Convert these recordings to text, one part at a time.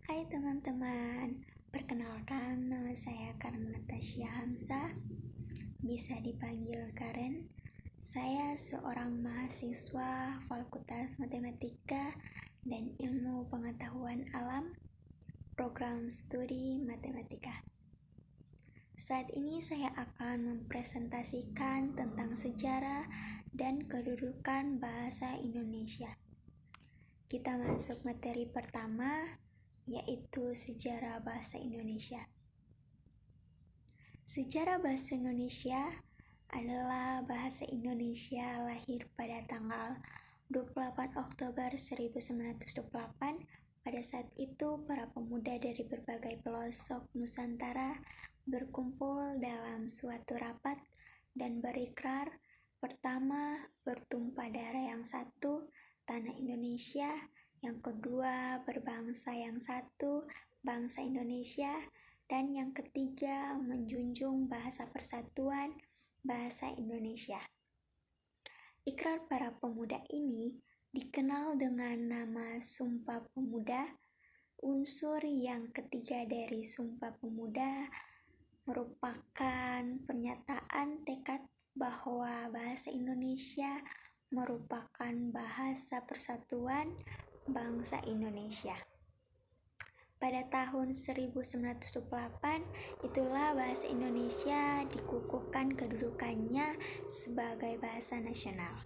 Hai teman-teman, perkenalkan nama saya Karen Natasha Hamsa, bisa dipanggil Karen. Saya seorang mahasiswa Fakultas Matematika dan Ilmu Pengetahuan Alam, program studi Matematika. Saat ini saya akan mempresentasikan tentang sejarah dan kedudukan bahasa Indonesia. Kita masuk materi pertama, yaitu sejarah bahasa Indonesia. Sejarah bahasa Indonesia adalah bahasa Indonesia lahir pada tanggal 28 Oktober 1928. Pada saat itu, para pemuda dari berbagai pelosok Nusantara berkumpul dalam suatu rapat dan berikrar, pertama, bertumpah darah yang satu, tanah Indonesia; yang kedua, berbangsa yang satu, bangsa Indonesia; dan yang ketiga, menjunjung bahasa persatuan, bahasa Indonesia. Ikrar para pemuda ini dikenal dengan nama Sumpah Pemuda. Unsur yang ketiga dari Sumpah Pemuda merupakan pernyataan tekad bahwa bahasa Indonesia merupakan bahasa persatuan bangsa Indonesia. Pada tahun 1928, itulah bahasa Indonesia dikukuhkan kedudukannya sebagai bahasa nasional.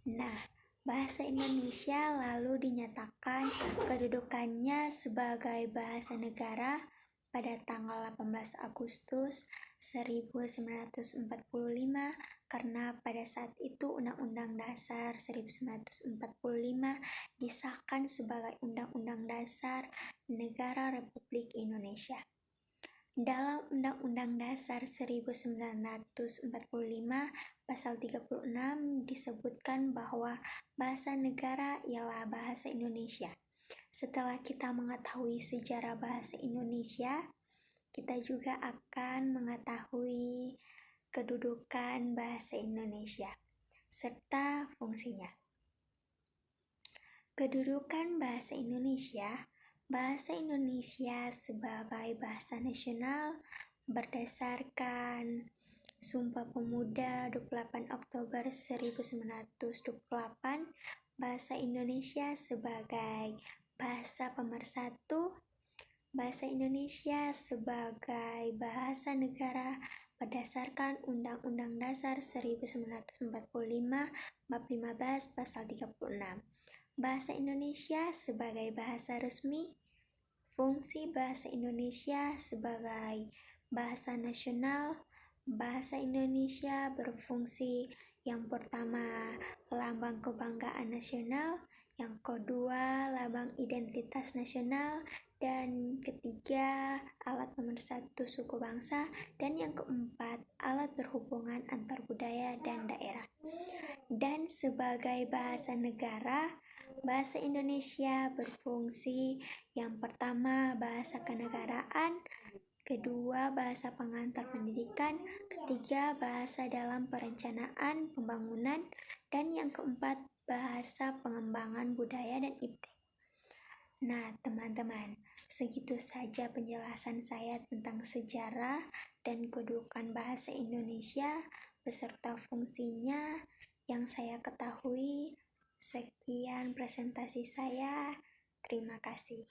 Nah, bahasa Indonesia lalu dinyatakan kedudukannya sebagai bahasa negara pada tanggal 18 Agustus 1945, karena pada saat itu Undang-Undang Dasar 1945 disahkan sebagai Undang-Undang Dasar Negara Republik Indonesia. Dalam Undang-Undang Dasar 1945 Pasal 36 disebutkan bahwa bahasa negara ialah bahasa Indonesia. Setelah kita mengetahui sejarah bahasa Indonesia, kita juga akan mengetahui kedudukan bahasa Indonesia serta fungsinya. Kedudukan bahasa Indonesia. Bahasa Indonesia sebagai bahasa nasional berdasarkan Sumpah Pemuda 28 Oktober 1928, bahasa Indonesia sebagai bahasa pemersatu, bahasa Indonesia sebagai bahasa negara berdasarkan Undang-Undang Dasar 1945 Bab 15 Pasal 36. Bahasa Indonesia sebagai bahasa resmi. Fungsi bahasa Indonesia sebagai bahasa nasional. Bahasa Indonesia berfungsi yang pertama, lambang kebanggaan nasional; yang kedua, lambang identitas nasional; dan ketiga, alat pemersatu suku bangsa; dan yang keempat, alat berhubungan antar budaya dan daerah. Dan sebagai bahasa negara, bahasa Indonesia berfungsi yang pertama, bahasa kenegaraan; kedua, bahasa pengantar pendidikan; ketiga, bahasa dalam perencanaan pembangunan; dan yang keempat, bahasa pengembangan budaya dan ibadah. Nah, teman-teman, segitu saja penjelasan saya tentang sejarah dan kedudukan bahasa Indonesia beserta fungsinya yang saya ketahui. Sekian presentasi saya. Terima kasih.